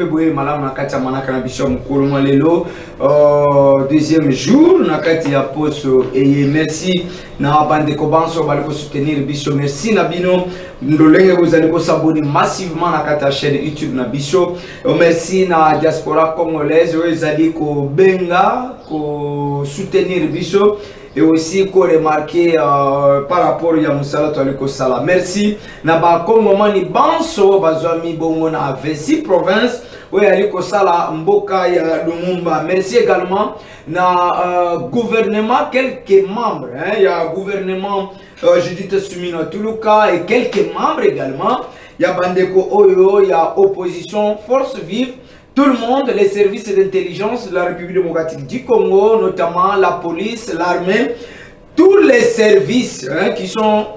boye malam nakati ya manaka na biso mukulu lelo deuxième jour nakati ya poso et merci na bande ko banso bali ko soutenir biso merci na bino ndolenge vous allez ko s'abonner massivement nakati ya chaîne YouTube na biso merci na diaspora congolaise vous allez ko benga ko soutenir biso et aussi qu'on remarquer par rapport à Moussala Toaliko Sala. Merci. Na ba Kongomani Banso bazwami bongo na 26 provinces où Aliko Sala Mboka ya Lumumba. Merci également na gouvernement quelques membres il y a gouvernement Judith Sumina Tuluka et quelques membres également. Il y a Bandeko Oyo, il y a opposition Force Vive. Tout le monde, les services d'intelligence de la République démocratique du Congo, notamment la police, l'armée, tous les services qui sont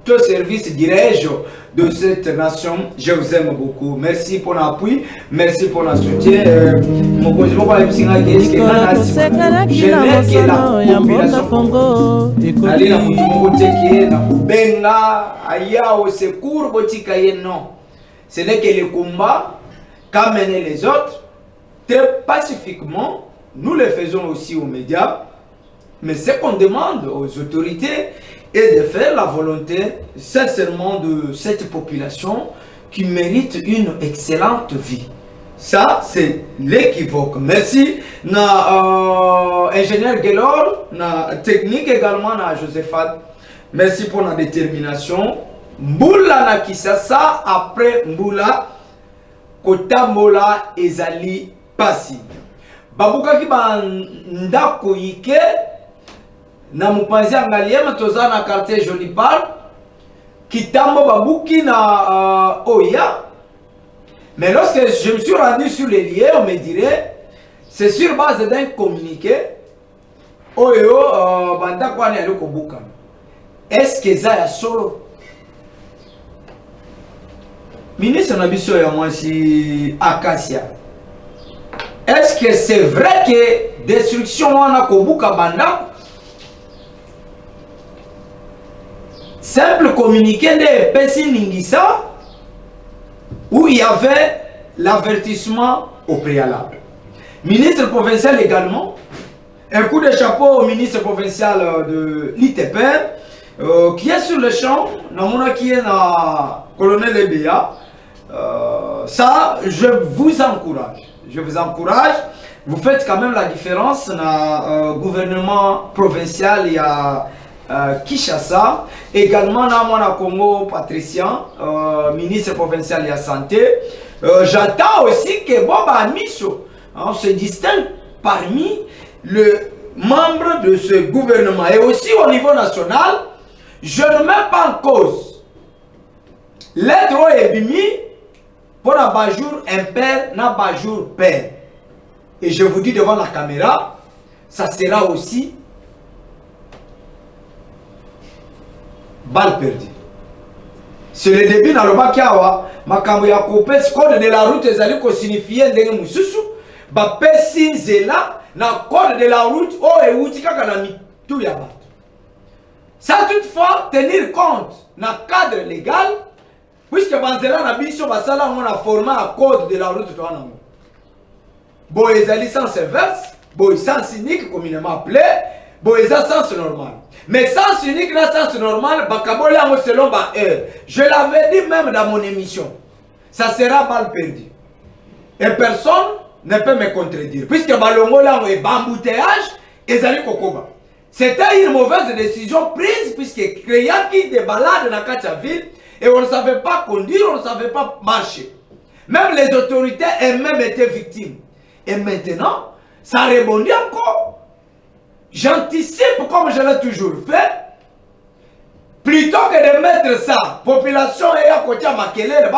tous services, dirais-je, de cette nation, je vous aime beaucoup. Merci pour l'appui, merci pour le soutien. Ce n'est que le combat qu'a mené les autres, très pacifiquement, nous le faisons aussi aux médias, mais ce qu'on demande aux autorités est de faire la volonté sincèrement de cette population qui mérite une excellente vie. Ça, c'est l'équivoque. Merci. Ingénieur Gelor, na technique également, na Josephat. Merci pour la détermination. Mboula na Kisasa, après Mboula, Kotamola ezali pasi. Babuka ki bandako yike na mupanzi angaliema toza na quartier Joli Park. Kitambo babuki na Oya. Mais lorsque je me suis rendu sur les lieux, on me dirait c'est sur base d'un communiqué Oyo bandako ane yalo kobuka. Est-ce que ça ya solo? Ministre Nabiso et moi si Acacia. Est-ce que c'est vrai que destruction on a kobuka banda? Simple communiqué de Pessi Ningisa où il y avait l'avertissement au préalable. Ministre provincial également. Un coup de chapeau au ministre provincial de l'ITPR qui est sur le champ, qui est dans colonel Ebea. Ça, je vous encourage. Je vous encourage. Vous faites quand même la différence dans le gouvernement provincial. Il y a Kinshasa. Également, dans le Congo, Patricien, ministre provincial de la Santé. J'attends aussi que Boba Miso se distingue parmi les membres de ce gouvernement. Et aussi au niveau national, je ne mets pas en cause l'aide au Ebimi pour un bajour impair, un bajour père. Et je vous dis devant la caméra, ça sera aussi balle perdue. C'est le début dans le Bakiawa, Makambo ya coupé, code de la route, les alliés signifier ndenge mususu, ba pesi zela, na code de la route, oh et outika kanami, tout ya bat. Ça toutefois, tenir compte, dans le cadre légal, puisque Banzela na biso basala on a formé un code de la route to anamo. Bon les sens inverse, bon sens unique communément appelé, bon les sens normal. Mais sens unique na sens normal, bakabola mo selon ba heure. Je l'avais dit même dans mon émission. Ça sera balle perdue. Et personne ne peut me contredire puisque balongo là est bambouteillage et zali kokoba. C'était une mauvaise décision prise puisque créant qui des balades dans la ville. Et on ne savait pas conduire, on ne savait pas marcher. Même les autorités elles-mêmes étaient victimes. Et maintenant, ça rebondit encore. J'anticipe comme je l'ai toujours fait. Plutôt que de mettre ça, population et à côté à Makelele,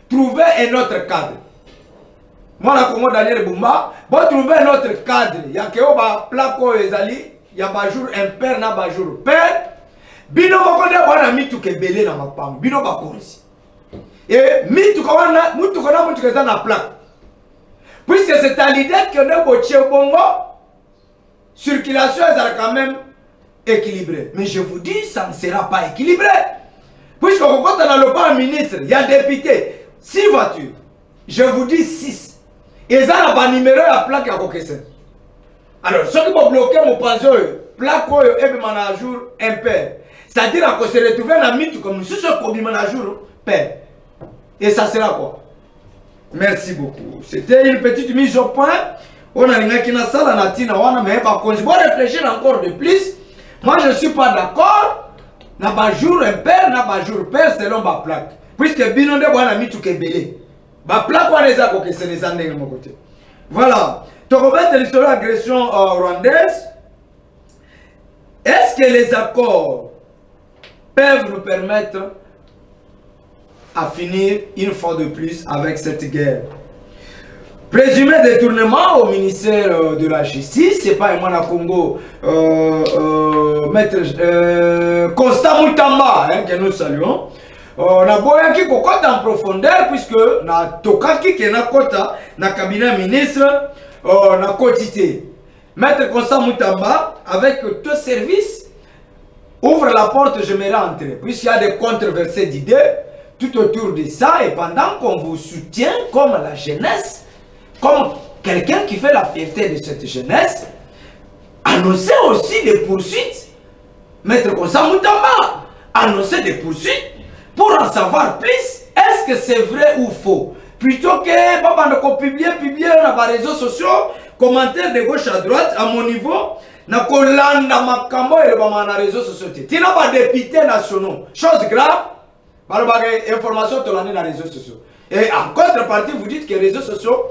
trouver un autre cadre. Moi, je Daniel Bumba, bon trouver un autre cadre. Il y a que placo ezali, il y a un jour impair, un jour père. Bino bakone wana mitu kebele na mapango bino bakonzi et mitu kwana mutu kona mutu keza na plaque puisque c'est à l'idée que ne boche bongo circulation est quand même équilibrée, mais je vous dis ça ne sera pas équilibré puisque quand on a le pas ministre il y a député 6 voitures. Je vous dis 6. Et ça n'a pas numéro à plaque à Kokesen. Alors, ceux qui vont bloquer mon pension, plaque et puis à jour impair. C'est-à-dire qu'on se retrouve dans la mythe comme nous, si ce qu'on dit à jour pair. Et ça sera quoi? Merci beaucoup. C'était une petite mise au point. On a une qui n'a ça, la natina, on a mais par contre, je vais réfléchir encore de plus. Moi, je ne suis pas d'accord. N'a pas jour impair, n'a pas jour pair selon ma plaque. Puisque Binonde, on a mis tout qui est belé. Ma plaque, on les a que c'est les années de mon côté. Voilà. Donc, on va l'histoire de l'agression rwandaise. Est-ce que les accords peuvent nous permettre à finir une fois de plus avec cette guerre? Présumé détournement au ministère de la Justice, c'est pas un Congo, maître Constant Moutamba, que nous saluons. On a besoin qui kokota en profondeur puisque na tokaki qui na kota na cabinet ministre na quotité. Maître Constant Moutamba avec deux services ouvre la porte, je me rentrer puisqu'il y a des controversées d'idées tout autour de ça et pendant qu'on vous soutient comme la jeunesse, comme quelqu'un qui fait la fierté de cette jeunesse, annoncez aussi des poursuites. Maître Constant Moutamba annoncer des poursuites pour en savoir plus. Est-ce que c'est vrai ou faux? Plutôt que papa ne publier dans les réseaux sociaux, commentaires de gauche à droite, à mon niveau, na kolanda makambo et les réseaux sociaux. Tu n'as pas députés nationaux. Chose grave, information dans les réseaux sociaux. Et en contrepartie, vous dites que les réseaux sociaux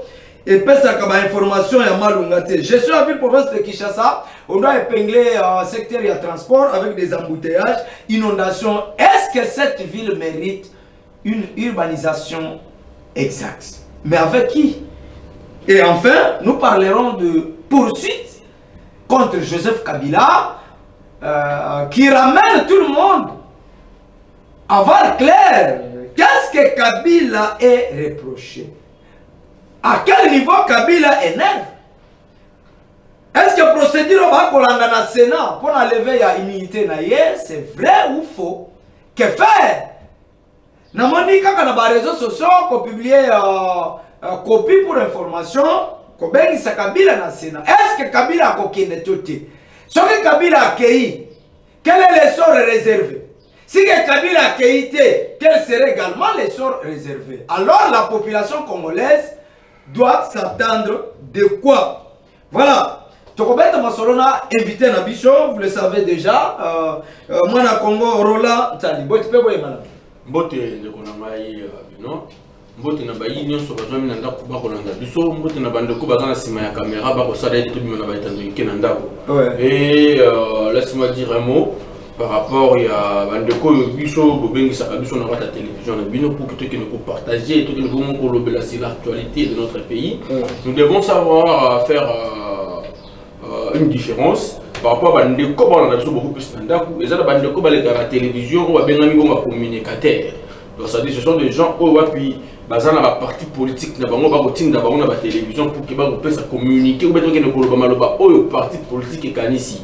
et puis ça comme information et malungate. Je suis à la ville province de Kinshasa. On doit épingler un secteur de transport avec des embouteillages, inondations. Est-ce que cette ville mérite une urbanisation exacte? Mais avec qui? Et enfin, nous parlerons de poursuite contre Joseph Kabila qui ramène tout le monde à voir clair. Qu'est-ce que Kabila est reproché? À quel niveau Kabila énerve? Est-ce que procédure va dans le Sénat pour enlever l'immunité? C'est vrai ou faux? Que faire? Nous avons dit que dans les réseaux sociaux, qu'on publie copie pour information, qu'on bénisse Kabila dans le Sénat. Est-ce que Kabila a coquille de tout? Ce que Kabila a accueilli, quel est le sort réservé? Si Kabila a accueilli, quel serait également le sort réservé? Alors la population congolaise doit s'attendre de quoi? Voilà. Tokobeta Masolona invité Nabiso, vous le savez déjà. Moi na Congo Rola Tali. Bote pe boye mana. Bote de konamai bino. Bote na bayi nyonso bazwa mina ndako ba kolanda biso. Bote na bandeko bazana sima ya caméra ba ko sala tout bima na ba etando ikena ndako. Et laisse-moi dire un mot par rapport à bandeko biso bobengi sa biso na la télévision na bino pour que tu nous partager tout le monde pour l'actualité de notre pays. Nous devons savoir faire une différence par rapport à bandeko on a beaucoup plus ndako et ça bandeko ba la télévision on va bien ami comme communicateur. Donc ça dit ce sont des gens au puis bazana ba parti politique na bango ba kotinda bango na ba télévision pour que ba puisse communiquer ou mettre que ne koloba maloba au parti politique et kanisi.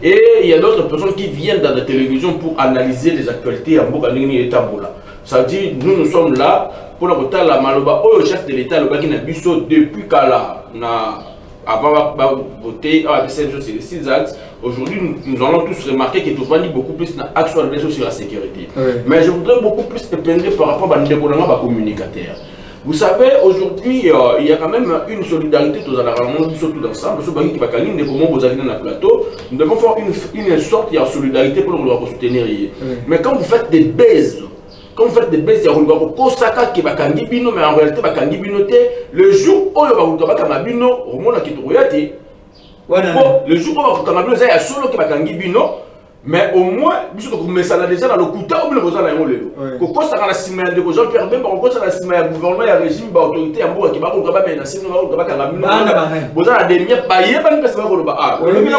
Et il y a d'autres personnes qui viennent dans la télévision pour analyser les actualités en boka ndenge et tambola. Ça dit nous sommes là pour la voter la maloba au chef de l'état le baki na biso depuis kala na avant voter à c'est les 6 axes. Aujourd'hui, nous allons tous remarquer qu'il faut beaucoup plus d'actualisation sur la sécurité. Mais je voudrais beaucoup plus épingler par rapport à la communicateur. Vous savez, aujourd'hui, il y a quand même une solidarité tous ensemble. Nous devons faire une sorte de solidarité pour nous soutenir. Mais quand vous faites des baises, quand vous faites des baises, il y a Kosaka qui va kangi bino, mais en réalité, kangi bino le jour où il va kangi bino, au monde qui est le jour où il va kangi bino, il y a solo qui va kangi bino, mais au moins, puisque vous mettez ça déjà dans le couteau, vous le avez dans le coup. Kosaka la cimère de Jean-Pierre Bemba, Kosaka la cimère du gouvernement, il y a régime, l'autorité, il y a un qui va kangi bino, il va kangi bino, vous avez des miens, il y a pas de personne qui va kangi bino.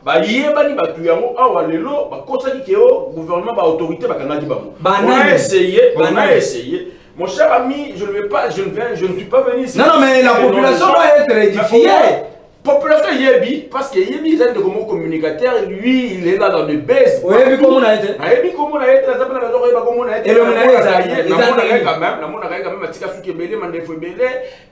Ba yebani batu yango awa lelo ba kosaki ke o gouvernement ba autorité ba kanaki bango. On a essayé. Mon cher ami, je ne suis pas venu ici. Non mais la population doit être édifiée. Population Yebi, parce que Yebi, il est un communicateur, lui, il est là dans le base. Oui, mais comment on a été? Yebi, comment on a été? Et le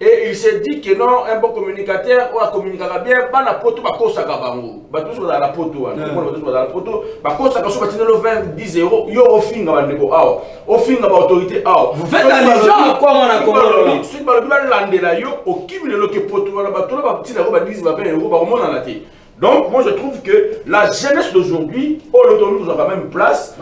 et il s'est dit que non, un bon communicateur, ou un communicateur bien, pas la poto, pas cosa kabango. Bah, tout dans la poto, dans la poto, bah, cosa kaso, bah, 20, 10 euros, yo, au fin, au fin, autorité, vous faites allusion à quoi, mon accord? Si vous avez landé là, au qui le que poto, donc, moi je trouve que la jeunesse d'aujourd'hui, l'autonomie nous a quand même place.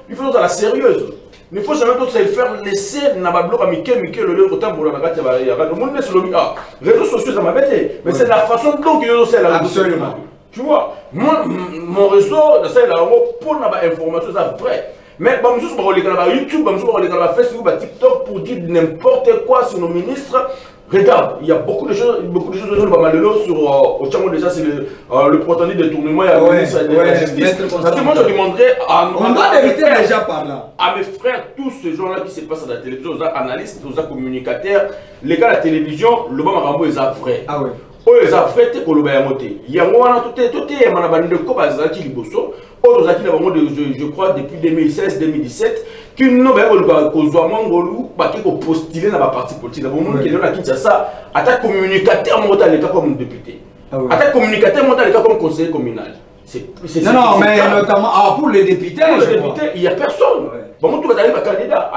Il faut dans la sérieuse. Il faut jamais se faire laisser dans le bloc à Mickey, le temps pour la le monde sur le réseaux sociaux, ça m'a bêté. Mais c'est la façon dont ils ont fait la absolument. Tu vois, moi, mon réseau, c'est là pour l'information, c'est vrai. Mais je suis sur YouTube, je suis sur Facebook, TikTok pour dire n'importe quoi sur nos ministres. Regarde, il y a beaucoup de choses sur au Tchamo déjà, c'est le protégé de tournement. Parce que moi je demanderais à on doit éviter déjà par là. À mes frères, tous ces gens-là qui se passent à la télévision, aux analystes, aux communicateurs, les gars à la télévision, le bon Marambo est vrai. Ah ouais. Les Africains, c'est qu'on a monté. Il y a tout est manabani de Koba Zaki Liboso. Je crois depuis 2016-2017 qui n'ont pas postulé dans la partie politique. Qui est là qui ça, attaque communicateur monté comme député. Attaque communicateur monté comme conseiller communal. Non, mais notamment pour les députés. Pour les députés, il n'y a personne. Bon, tout va aller candidat.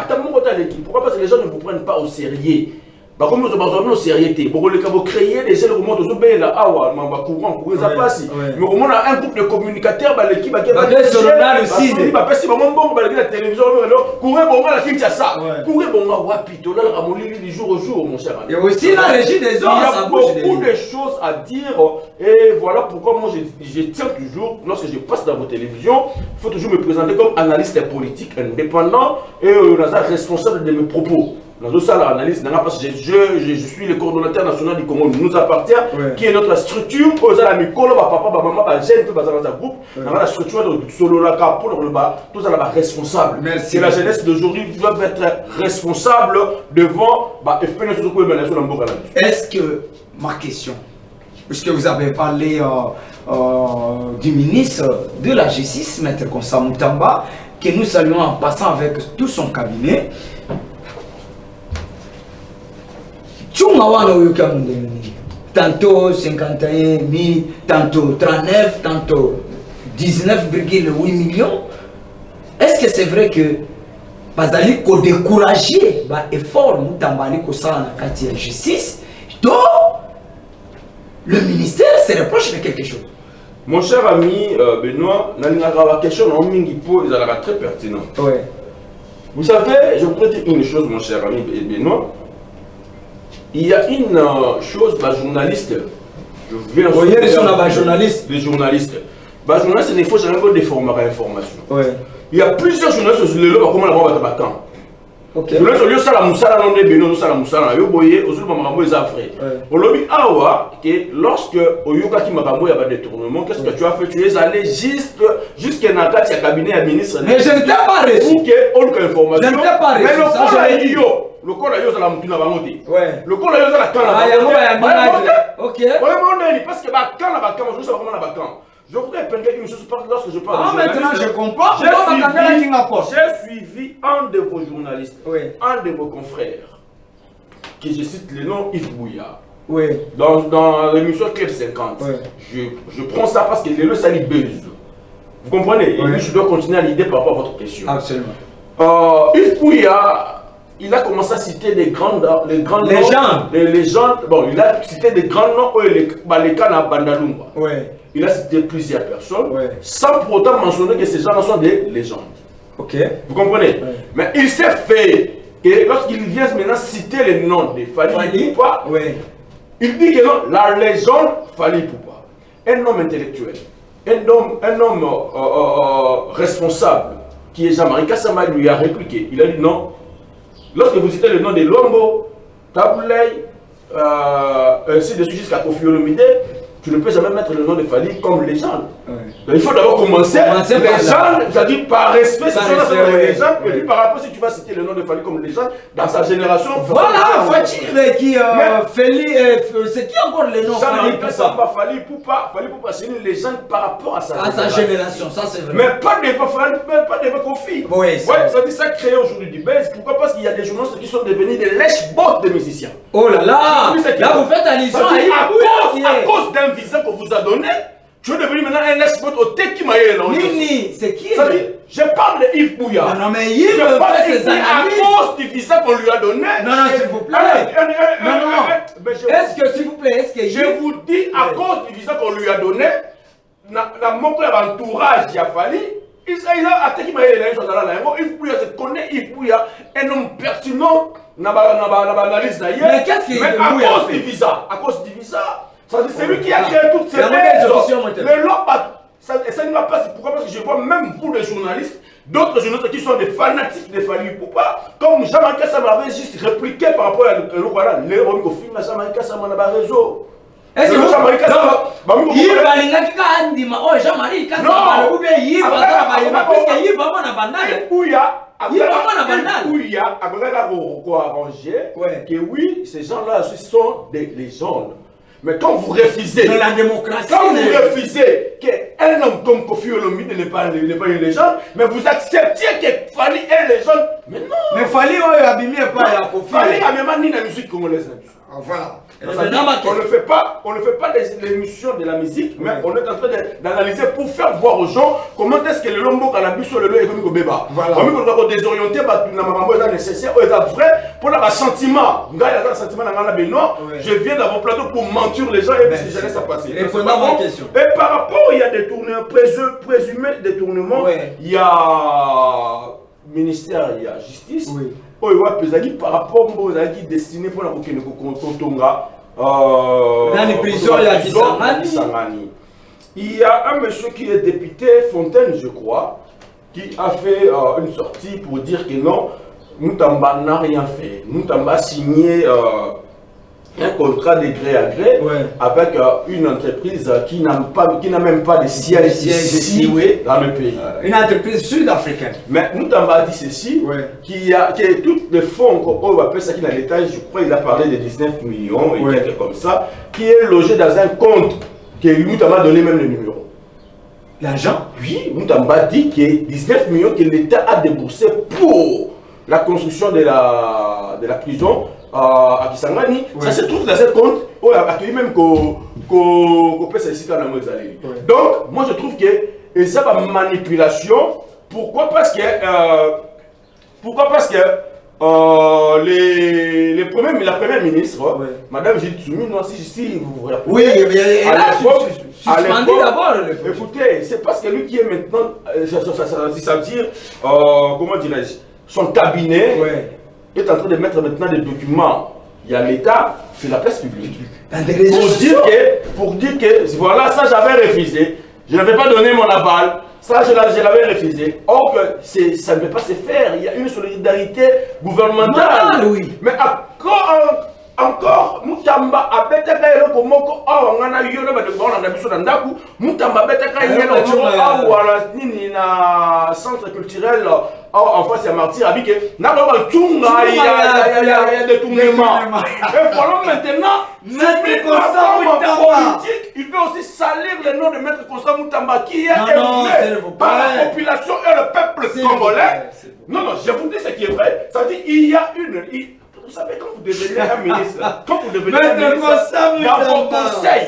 Pourquoi? Parce que les gens ne vous prennent pas au sérieux. Comme nous avons sérieux, vous créez des gens qui sont bien là, courant, mais au moins un groupe de communicateurs qui va la télévision, jour au jour, mon cher. Et aussi la régie des hommes. Il y a beaucoup de choses à dire et voilà pourquoi moi je tiens toujours, lorsque je passe dans vos télévisions, il faut toujours me présenter comme analyste politique indépendant et responsable de mes propos. Dans ça, l'analyse, parce que je suis le coordonnateur national du Congo, nous appartient, qui est notre structure. Aux amis, papa, maman, gêne, tout dans un groupe. La structure de solo la capo, tout ça là responsable. Merci. Et la jeunesse d'aujourd'hui doit être responsable devant. Est-ce que ma question, puisque vous avez parlé du ministre de la Justice, Maître Konsa Moutamba, que nous saluons en passant avec tout son cabinet. Tantôt 51 000, tantôt 39, tantôt 19,8 millions. Est-ce que c'est vrai que Bazali ko décourager l'effort Moutambali ko ça en la justice, donc le ministère se reproche de quelque chose? Mon cher ami Benoît, la question est très pertinente. Ouais. Vous savez, je voudrais dire une chose, mon cher ami Benoît. Il y a une chose, la journaliste. Je viens journaliste. Les journalistes. Les journalistes, il faut jamais déformer l'information. Ouais. Il y a plusieurs journalistes sur le lot, comment la voix va être ok. Le journaliste, ça la moussala, non, Beno, ça la moussala. Yo boye, aux autres mamans, ils affrés. Au lobby, awa, que lorsque au yoga qui m'a il y a pas de détournement, qu'est-ce que tu as fait? Tu es allé jusqu'à Nakati, à cabinet à ministre. Mais je ne t'ai pas reçu. Ok, on a information. Je ne t'ai pas reçu. Mais le corps a dit yo. Le corps a dit yo, ça la moutina va monter. Ouais. Le corps a dit yo, ça la canne. Ok. Parce que quand la vacan, je sais pas comment la vacan. Je voudrais prendre une chose lorsque je parle de maintenant je comprends. J'ai suivi un de vos journalistes, un de vos confrères, qui je cite le nom Yves Bouya. Oui. Dans l'émission Club 50. Je prends ça parce que le sali buzz. Vous comprenez? Et je dois continuer à l'idée par rapport à votre question. Absolument. Yves Bouya, il a commencé à citer les grandes légendes. Les légendes. Bon, il a cité des grands noms, les cas à Bandalumba. Il a cité plusieurs personnes, sans pour autant mentionner que ces gens-là sont des légendes. Ok. Vous comprenez? Mais il s'est fait que lorsqu'il vient maintenant citer les noms de Fali Poupa, il dit que non, la légende Fali Poupa, un homme intellectuel, un homme responsable, qui est Jean-Marie Kassama, lui a répliqué. Il a dit non. Lorsque vous citez le nom de Lombo, Taboulay, ainsi de suite jusqu'à Kofi Olomide, tu ne peux jamais mettre le nom de Fally comme légende. Il faut d'abord commencer légende, c'est-à-dire par respect, c'est la légende, et puis par rapport, si tu vas citer le nom de Fally comme légende, dans sa génération. Voilà, faut-il qui Fally, c'est qui encore le nom Fally Poupa? Fally Poupa, c'est une légende par rapport à sa génération, ça c'est vrai. Mais pas de Kofi. Oui, ça dit ça crée aujourd'hui du buzz. Pourquoi? Parce qu'il y a des journalistes qui sont devenus des lèche-bottes de musiciens. Oh là là, là vous faites allusion à cause d'un visa qu'on vous a donné, tu es devenu maintenant un lèche-botte au Teki Maye. Nini, c'est qui? Je parle de Yves Bouya. Non, mais Yves fait ses analyses. À cause du visa qu'on lui a donné. Non, s'il vous plaît. Non. Est-ce que, s'il vous plaît, est-ce que je vous dis, à cause du visa qu'on lui a donné, dans mon entourage, il a fallu. Il a attaqué Yves Bouya, je connais Yves Bouya, un homme pertinent dans l'analyse d'ailleurs. Mais qu'est-ce qu'il y a à cause du visa, c'est lui qui a créé toutes ces choses. Le lot, ça ne va pas. Pourquoi? Parce que je vois même vous les journalistes, d'autres journalistes qui sont des fanatiques de Fally Poupa, comme Jean-Marie Kassam avait juste répliqué par rapport à les Romy Kofi, mais Jean-Marie Kassam a un réseau. Est-ce que Jean-Marie Kassam Yves alingaki ka andima oh Jean-Marie Kassam ou bien Yves azala parce que Yves vraiment na banane Yves a arrangé que oui, ces gens-là sont des légendes. Mais quand vous refusez, dans la démocratie, quand vous refusez qu'un homme comme Kofi Olomide n'est pas une légende, mais vous acceptiez que Fally est légende, mais non. Mais Fally abîmé pas la Kofi. Fally a même ni la musique congolaise. Voilà. On ne fait pas l'émission de la musique, mais on est en train d'analyser pour faire voir aux gens comment est-ce que le lombo cannabis sur le lot économique au béba. Voilà. On va désorienter, c'est nécessaire, c'est vrai pour le sentiment. Je viens dans vos plateaux pour mentir les gens et puis je laisse ça passer. Et par rapport, il y a des tournements, présumés détournements, il y a ministère, il y a justice. Par rapport aux gens destinés pour la Kotonga, il y a un monsieur qui est député, Fontaine, je crois, qui a fait une sortie pour dire que non, Moutamba n'a rien fait. Moutamba a signé un contrat de gré à gré avec une entreprise qui n'a même pas de siège ici dans le pays. Une entreprise sud-africaine. Mais Moutamba a dit ceci, qu'il y a tous les fonds qu'on va appeler ça qui est dans l'État, je crois qu'il a parlé de 19 millions et quelque chose comme ça, qui est logé dans un compte que Moutamba a donné même le numéro. L'argent? Oui, Moutamba dit qu'il y a 19 millions que l'État a déboursé pour la construction de la prison à Kisangani. Ça se trouve dans ce compte, on a accueilli même qu'on peut se citer dans Mozali. Donc, moi je trouve que ça va manipulation. Pourquoi? Parce que la première ministre, Madame Gilles Tsumi, si vous vous rappelez. Oui, elle a suspendu d'abord le projet. Écoutez, c'est parce que lui qui est maintenant, ça veut dire, comment dirais-je, son cabinet est en train de mettre maintenant des documents. Il y a l'État sur la place publique. Pour dire que, voilà, ça j'avais refusé. Je n'avais pas donné mon aval. Ça, je l'avais refusé. Or, ça ne peut pas se faire. Il y a une solidarité gouvernementale. Mais encore, Moutamba a betaka eloko moko awa ngana yona ba de bona na biso na ndaku Moutamba betaka yena awa wala nini na centre culturel en face à Martyr abike na ba tunga il y a des tournements. Et voilà maintenant Maître Constant politique, il veut aussi salir le nom de Maître Constant Moutamba qui est aimé par la population et le peuple congolais. Non, je vous dis ce qui est vrai. Ça dit il y a une. Vous savez, quand vous devenez un ministre,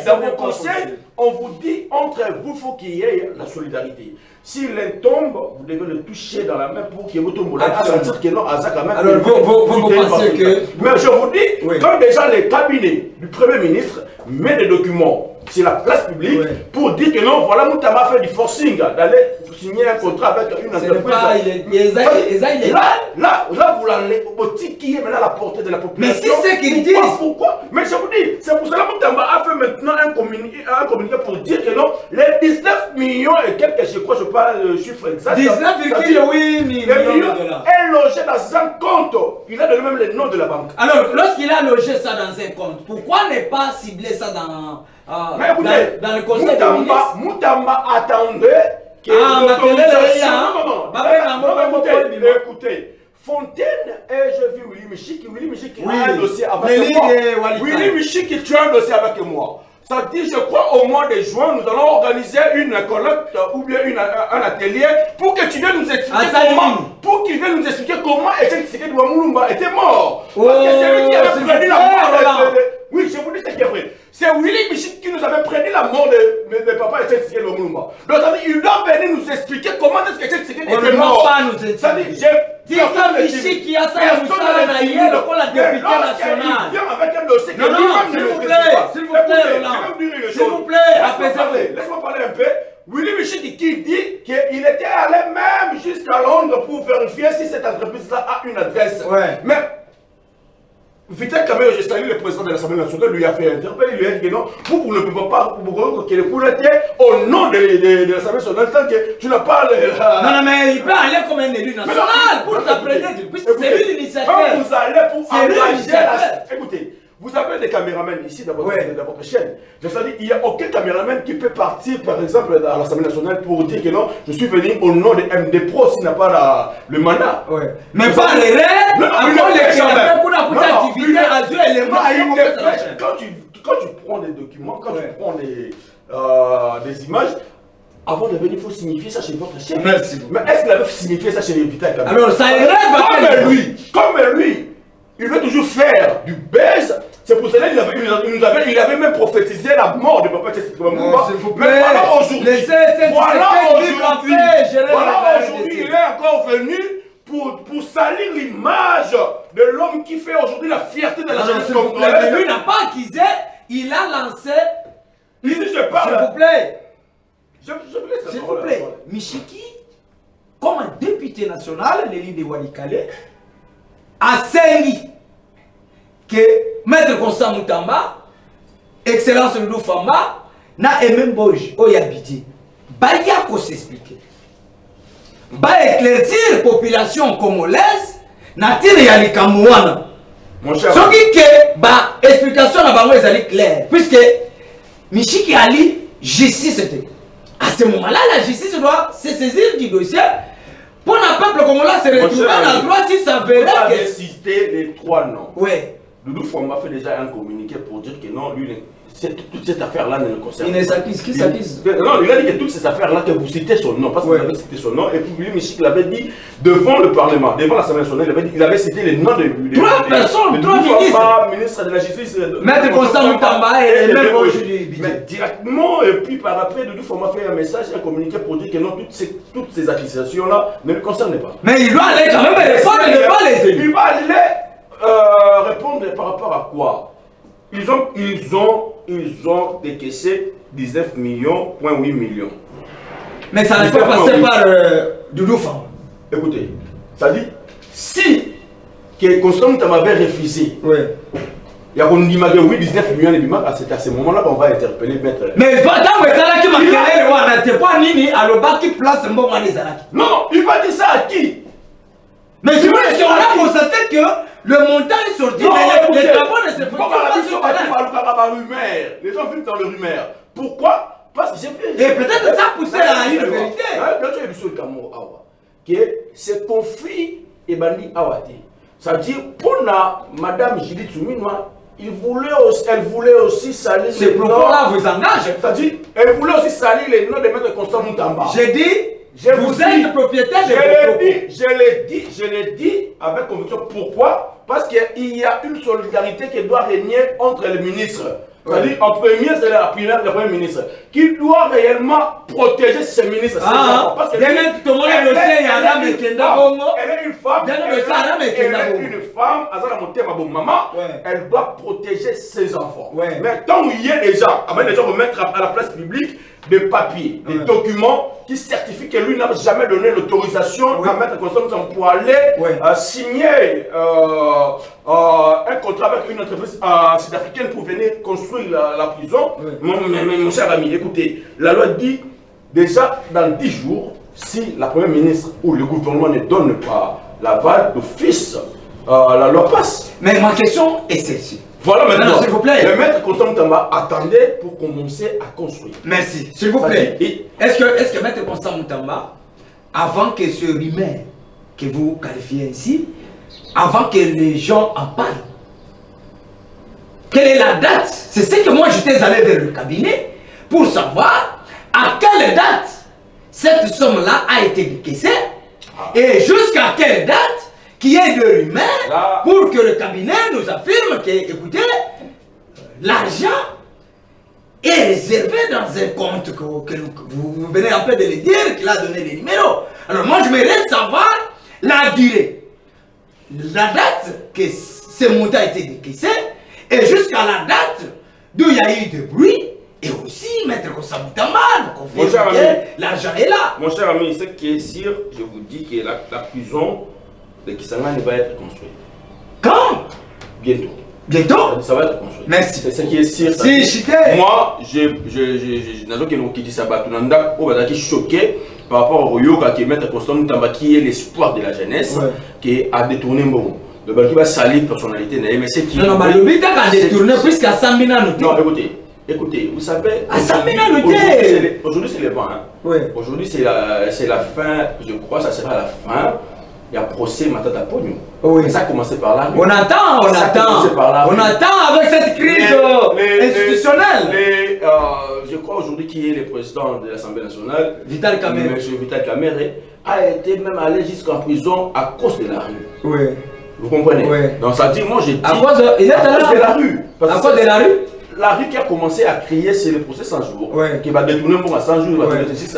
dans vos conseils, on vous dit entre vous, il faut qu'il y ait la solidarité. S'il tombe, vous devez le toucher dans la main pour qu'il tombe là. À sentir que non, à ça quand même. Alors, vous pensez que. Mais je vous dis, quand déjà les cabinets du Premier ministre mettent des documents sur la place publique pour dire que non, voilà, Moutamba fait du forcing d'aller signer un contrat avec une entreprise. Là, vous les boutiques qui est maintenant à la portée de la population. Mais si c'est qu'ils disent. Pourquoi? Mais je vous dis, c'est pour cela que Moutamba a fait maintenant un communiqué pour dire que non, les 19 millions et quelques, je crois, je parle le chiffre exact. 19,8 millions de dollars. Est logé dans un compte. Il a donné même le nom de la banque. Alors, lorsqu'il a logé ça dans un compte, pourquoi ne pas cibler ça dans le conseil des ministres? Moutamba attendait que écoutez, Fontaine et je vis Willy Michik. Willy Michik a un dossier avec moi. Willy Michik, tu as un dossier avec moi. Ça dit, je crois, au mois de juin, nous allons organiser une colloque ou bien un atelier pour que tu viennes nous expliquer comment Etienne Tshisekedi Lumumba était mort. Parce que c'est lui qui avait prédit la mort. Oui, je vous dis ce qui est vrai. C'est Willy Michik qui nous avait prédit la mort de papa Etienne Tshisekedi Lumumba. Donc, ça dit, il doit venir nous expliquer comment est-ce que Etienne Tshisekedi était mort. Ça dit, c'est ça, Michik qui a ça, la député nationale. Il vient avec un dossier. Non, s'il vous plaît, s'il vous plaît, apaisez-vous. Laisse-moi parler un peu. Willy Michik qui dit qu'il était allé même jusqu'à Londres pour vérifier si cette entreprise-là a une adresse. Ouais. Mais Vital Kamerhe, je salue le président de l'Assemblée nationale, lui a fait interpeller, il lui a dit que non, vous ne pouvez pas que le coup au nom de l'Assemblée nationale tant que tu n'as pas Non, mais il peut aller comme un élu national pour s'apprêter, puisque c'est lui l'initiateur. Quand vous allez pour engager la... Écoutez, vous avez des caméramans ici dans votre chaîne. C'est-à-dire qu'il n'y a aucun caméraman qui peut partir, par exemple, à l'Assemblée nationale pour dire que non, je suis venu au nom de MD Pro s'il n'a pas le mandat. Ouais. Mais pas les règles, quand tu prends des documents, quand tu prends des images, avant de venir, il faut signifier ça chez votre chef. Merci. Mais est-ce qu'il avait signifié ça chez les Vital Kamerhe? Alors ça rêve comme lui, il veut toujours faire du buzz. C'est pour cela qu'il avait même prophétisé la mort de papa Tshisekedi Lumumba. Mais voilà aujourd'hui, il est encore venu pour salir l'image de l'homme qui fait aujourd'hui la fierté de la jeunesse congolaise. Lui n'a pas accusé, il a lancé. Ici je parle. S'il vous plaît. S'il vous plaît. Michiki, comme un député national, l'élite de Walikale, a saigné que Maître Constant Moutamba, Excellence Loulou Famba, n'a aimé Boj, Oyabidi. Baya ko s'expliquer. Ba éclaircir la population congolaise, n'a tiré à l'Ikamouana. Mon cher. Ce qui est, ba explication na bango est claire. Puisque Michiki Ali, justice était. À ce moment-là, la justice doit se saisir du dossier. Pour le peuple congolais se retrouver à droite, il s'avérait que... Vous cité les trois noms. Oui. Loulou Famba fait déjà un communiqué pour dire que non, lui, toute cette affaire-là ne le concerne pas. Il ne s'accuse, qui s'accuse? Non, il a dit que toutes ces affaires-là, que vous citez son nom, parce que vous avez cité son nom, et puis lui, Michik l'avait dit devant le Parlement, devant l'Assemblée nationale, il avait cité les noms de... Trois personnes, trois ministres. Ministre de la Justice... Maître Constant Moutamba et même aujourd'hui. Mais directement, et puis par après, Loulou Famba fait un message, un communiqué pour dire que non, toutes ces accusations-là ne le concernent pas. Mais il doit aller quand même répondre, il ne pas les élus. Il va aller répondre par rapport à quoi? Ils ont décaissé 19 millions, 8 millions. Mais ça ne peut pas passer par Doudou Famba. Écoutez, ça dit, si que Constant Moutamba avait refusé, il y a une image de 19 millions de bimas, c'est à ce moment-là qu'on va interpeller maître. Mais tant que ça qui m'a créé, le pas Nini, alors bas qui place un bon moment les arachis. Non, il va dire ça à qui? Mais c'est vrai qu'on a constaté que le montant est sorti, mais les travaux ne se font pas. Les gens vivent dans le rumeur. Pourquoi? Parce que j'ai fait. Et peut-être ça poussait à une vérité. Que ce conflit est banni à Wate. Ça veut dire, pour Madame Judith Souminois, elle voulait aussi salir les noms. C'est pourquoi là vous engagez. C'est-à-dire, elle voulait aussi salir les noms de Maître Constant Moutamba. J'ai dit, vous êtes propriétaire de vos propos. Je l'ai dit avec conviction. Pourquoi? Parce qu'il y a une solidarité qui doit régner entre les ministres. C'est-à-dire, en premier, c'est le Premier ministre qui doit réellement protéger ses ministres. Parce que elle est une femme, elle doit protéger ses enfants. Mais tant qu'il y a des gens, remettre à la place publique, des papiers, des documents qui certifient que lui n'a jamais donné l'autorisation à Maître Constant Moutamba pour aller signer un contrat avec une entreprise sud-africaine pour venir construire la prison. Mon cher ami, écoutez, la loi dit déjà dans 10 jours, si la Première ministre ou le gouvernement ne donne pas l'aval d'office, la loi passe. Mais ma question est celle-ci. Voilà maintenant, s'il vous plaît. Le Maître Constant Moutamba attendait pour commencer à construire. Merci, s'il vous plaît. Est-ce que Maître Constant Moutamba, avant que ce rumeur que vous qualifiez ainsi, avant que les gens en parlent, quelle est la date? C'est ce que moi j'étais allé vers le cabinet pour savoir à quelle date cette somme-là a été décaissée et jusqu'à quelle date qu'il y ait de rumeurs pour que le cabinet nous affirme que, écoutez, l'argent est réservé dans un compte que vous venez un peu de le dire, qu'il a donné les numéros. Alors moi, je me laisse savoir la durée, la date que ce montant a été décaissé et jusqu'à la date d'où il y a eu de bruit. Et aussi, Maître Constant Moutamba, confirme que l'argent est là. Mon cher ami, ce qui est sûr, je vous dis que la prison de Kisangani va être construite. Quand? Bientôt. Bientôt? Ça va être construit. Merci. C'est ce qui est sûr. Moi, je suis choqué par rapport au Yoga qui est Maître Constant Moutamba, qui est l'espoir de la jeunesse, qui a détourné Mbongo. Le bal qui va salir personnalité, mais c'est qui. Non, mais le but a détourné puisqu'à 100 000 ans. Non, écoutez, vous savez, aujourd'hui c'est le vent. Aujourd'hui c'est la fin, je crois, ça sera la fin. Il y a procès Matata Pogno. Ça a commencé par là. On attend avec cette crise institutionnelle. Je crois aujourd'hui qu'il est le président de l'Assemblée nationale, Vital Kamerhe. M. Vital Kamerhe a été même allé jusqu'en prison à cause de la rue. Vous comprenez? Donc ça dit, moi j'ai dit à cause de la rue. À cause de la rue? La rue qui a commencé à crier, c'est le procès 100 jours. Qui va détourner pour 100 jours,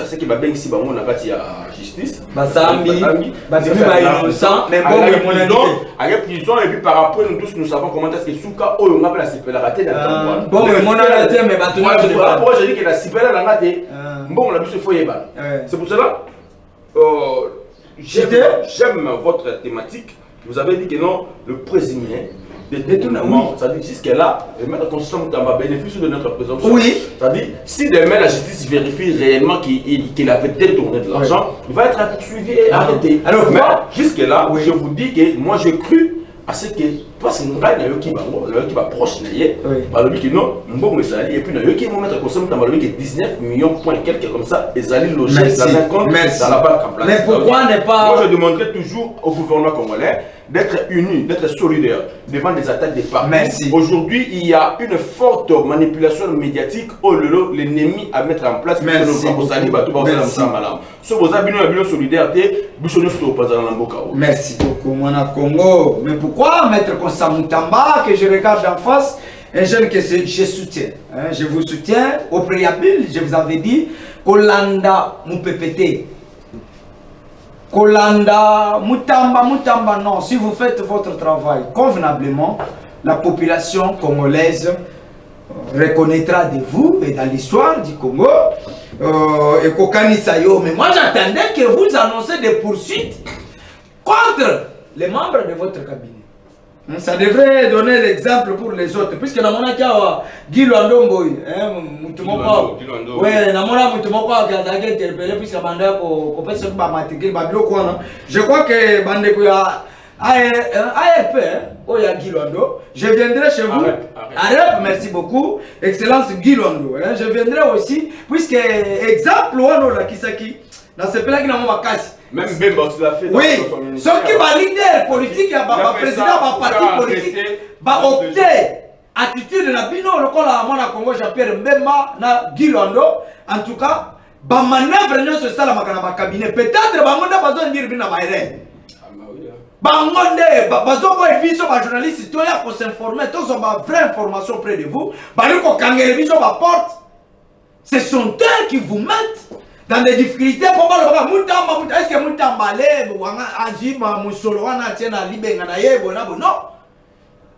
c'est qui va bien ici, on a bâti à justice. À la prison, et puis par après, nous tous nous savons comment est-ce que Souka, on a la CPL raté dans le bon, mais mon arrêté, mais moi j'ai dit que la CPL a raté. Bon, on a vu ce foyer. C'est pour cela, j'aime votre thématique. Vous avez dit que non, le présumé. Détournement, c'est-à-dire jusque-là, le Maître Constant Moutamba bénéficie de notre présomption. Oui. C'est-à-dire, si demain la justice vérifie réellement qu'il avait détourné de l'argent, il va être poursuivi et arrêté. Alors, jusque-là, je vous dis que moi j'ai cru à ce que, parce que nous avons qui va proche de lui, qui non, bon, et puis nous avons Maître Constant Moutamba qui est 19 millions point quelques comme ça, et Zali logé dans un compte dans la banque en place. Mais pourquoi ne pas. Moi je demanderai toujours au gouvernement congolais d'être unis, d'être solidaires devant des attaques des partis. Aujourd'hui, il y a une forte manipulation médiatique au lieu l'ennemi à mettre en place. Merci beaucoup. Merci beaucoup, mon Congo. Mais pourquoi Maître Constant Moutamba, que je regarde en face, un jeune que je soutiens. Je vous soutiens. Au préalable, je vous avais dit, Kolanda Moupepete. Kolanda, Moutamba, non. Si vous faites votre travail convenablement, la population congolaise reconnaîtra de vous et dans l'histoire du Congo. Et Kokanisayo. Mais moi j'attendais que vous annoncez des poursuites contre les membres de votre cabinet. Ça devrait donner l'exemple pour les autres. Puisque dans mon cas, Guy Luandongo, je crois que ARP, je viendrai chez vous. ARP, merci beaucoup. Excellence Guy Luando. Je viendrai aussi, puisque exemple, dans ce pays-là qui n'a pas cassé. Même Bemba, tu l'as fait. Oui, ce qui va leader politique, va président, va parti politique, va opter attitude de la bino, le col à mon Congo, Jean-Pierre Mbemba, na Guy Luando. En tout cas, va manœuvre sur ça, la cabinet. Peut-être que va besoin de dire bina baire. Bangonde, bazobo et biso ba journaliste, toi ya pour s'informer, tous ont ma vraie information près de vous. Baliko kangere biso ba porte. Ce sont eux qui vous mettent dans des difficultés. Est-ce que Moutamba non.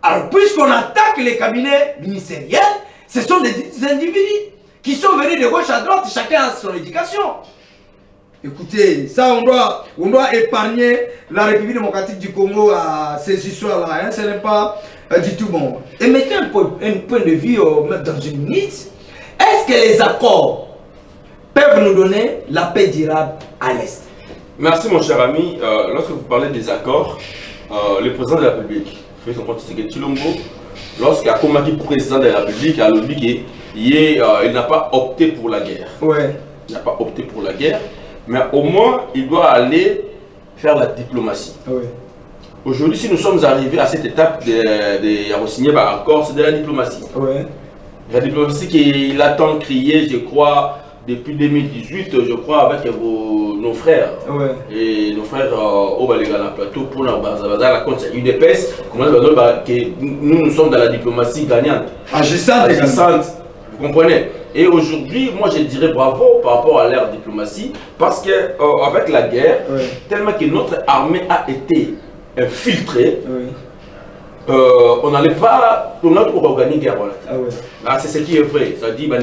Alors puisqu'on attaque les cabinets ministériels, ce sont des individus qui sont venus de gauche à droite, chacun a son éducation. Écoutez, ça on doit épargner la République démocratique du Congo à ces histoires-là, hein, ce n'est pas du tout bon. Et mettez un point de vue dans une minute. Est-ce que les accords peuvent nous donner la paix durable à l'Est? Merci mon cher ami. Lorsque vous parlez des accords, le président de la République, Félix Antoine Tshisekedi Tshilombo, lorsqu'il a combattu président de la République, il n'a pas opté pour la guerre. Ouais. Il n'a pas opté pour la guerre, mais au moins il doit aller faire la diplomatie. Ouais. Aujourd'hui, si nous sommes arrivés à cette étape de signer un accord, c'est de la diplomatie. Ouais. La diplomatie qu'il a tant crié, je crois, depuis 2018, je crois, avec nos frères. Ouais. Et nos frères au Baléga plateau pour la UDPS, nous sommes dans la diplomatie gagnante. Agissante. Vous comprenez? Et aujourd'hui, moi je dirais bravo par rapport à l'ère diplomatie, parce que avec la guerre, tellement que notre armée a été infiltrée, on n'allait pas gagner guerre. C'est ce qui est vrai. Ça dit que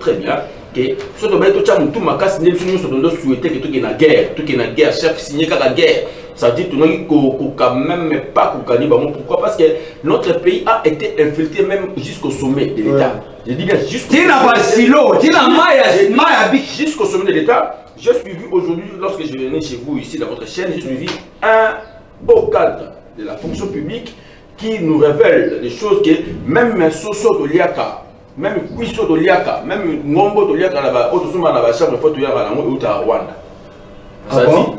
très bien que ce que tout ma casse n'est pas souhaité que tout est la guerre, chef signé la guerre. Ça dit qu'on quand même pas gagner. Pourquoi? Parce que notre pays a été infiltré même jusqu'au sommet de l'État. Je dis bien jusqu'au sommet de l'État. J'ai suivi aujourd'hui, lorsque je venais chez vous ici dans votre chaîne, j'ai suivi un haut cadre de la fonction publique qui nous révèle des choses que même Soso de Liaka, même Kwiso de Liaka, même Ngombo de Liaka, la chambre de photo à Rwanda.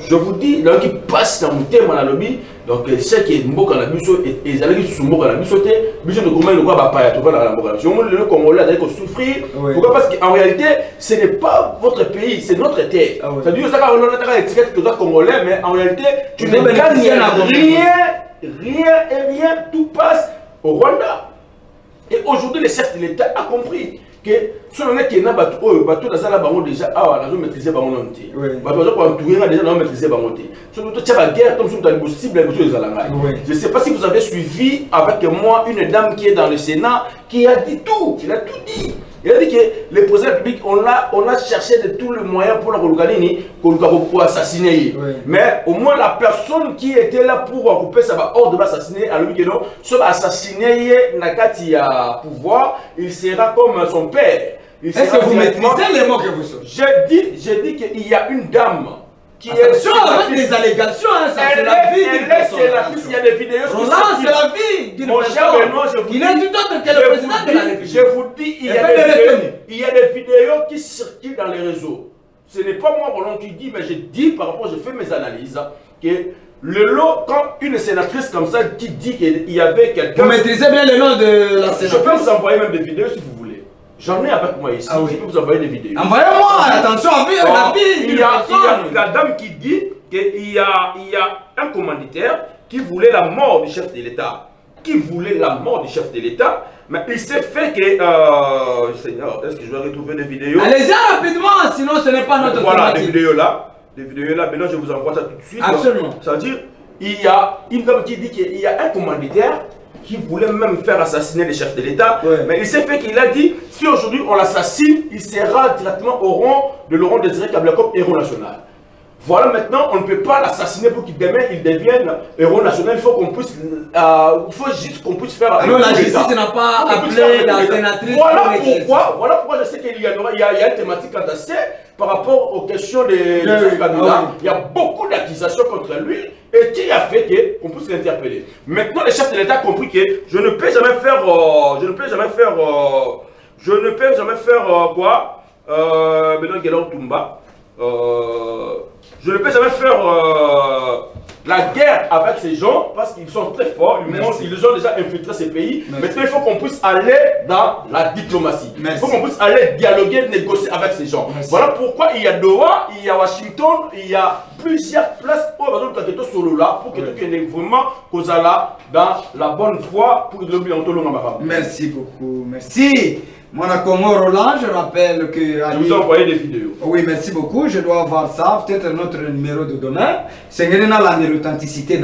Je vous dis, là qui passe dans mon thème à la lobby, donc c'est que Mboka na biso et les alliés qui sont Mboka na biso té, biso de comment le quoi pas trouver dans la Mboka. Si on le Congolais d'aller souffrir, pourquoi? Parce qu'en réalité, ce n'est pas votre pays, c'est notre terre. C'est-à-dire que ça on a la étiquette que Congolais, mais en réalité, tu ne gagnes rien, tout passe au Rwanda. Et aujourd'hui, le chef de l'État a compris que si on est qui n'a pas bateau dans la banque déjà, on a maîtrisé banque non té. Bateau pour entourer déjà on a maîtrisé banque té. Surtout tu as la guerre comme sur le possible les Zalanga. Je ne sais pas si vous avez suivi avec moi une dame qui est dans le Sénat qui a dit tout, il a tout dit. Il a dit que le président de la République, on a cherché de tous les moyens pour pour assassiner. Mais au moins la personne qui était là pour couper ça va ordre d'assassiner, alors que non, ce va assassiner Nakati à pouvoir, il sera comme son père. Est-ce que vous maîtrisez les mots que vous sortez? J'ai dit qu'il y a une dame qui est avec des allégations, hein, ça c'est la vie d'une personne. Il y a des vidéos. C'est la vie d'une personne. Il est tout autre que le président de la République. Je vous dis, il y a des vidéos qui circulent dans les réseaux. Ce n'est pas moi qui dis, mais je dis par rapport, je fais mes analyses, que le lot, quand une sénatrice comme ça qui dit qu'il y avait quelqu'un... Vous maîtrisez bien le nom de la sénatrice? Je peux vous envoyer même des vidéos si vous voulez. J'en ai avec moi ici, je peux vous envoyer des vidéos. Envoyez-moi, attention, la vie il y a la dame qui dit qu'il y a un commanditaire qui voulait la mort du chef de l'État. Mais il s'est fait que... Seigneur, est-ce que je vais retrouver des vidéos? Allez-y rapidement, sinon ce n'est pas notre Voilà, des vidéos là, maintenant je vous envoie ça tout de suite. Absolument. C'est-à-dire, il y a une dame qui dit qu'il y a un commanditaire qui voulait même faire assassiner les chefs de l'État. Mais il s'est fait qu'il a dit, si aujourd'hui on l'assassine, il sera directement au rang de Laurent Désiré Kabila comme héros national. Voilà, maintenant, on ne peut pas l'assassiner pour qu'il demain il devienne héros national. Il faut qu'on puisse, juste qu'on puisse faire. Alors la justice n'a pas appelé la sénatrice. Voilà pourquoi je sais qu'il y a une thématique entassée par rapport aux questions des candidats. Il y a beaucoup d'accusations contre lui et qui a fait qu'on puisse l'interpeller. Maintenant, le chef de l'État a compris que je ne peux jamais faire quoi Benoît Guélor Toumba. Je ne peux jamais faire la guerre avec ces gens parce qu'ils sont très forts, ils ont déjà infiltré ces pays. Maintenant, il faut qu'on puisse aller dans la diplomatie. Il faut qu'on puisse aller dialoguer, négocier avec ces gens. Voilà pourquoi il y a Doha, il y a Washington, il y a plusieurs places pour que tout ait vraiment dans la bonne foi pour que le bientôt. Merci beaucoup, merci. Mon Congo Roland, je rappelle que... Je vous ai envoyé des vidéos. Oui, merci beaucoup. Je dois avoir ça. Peut-être notre numéro de demain. C'est l'authenticité.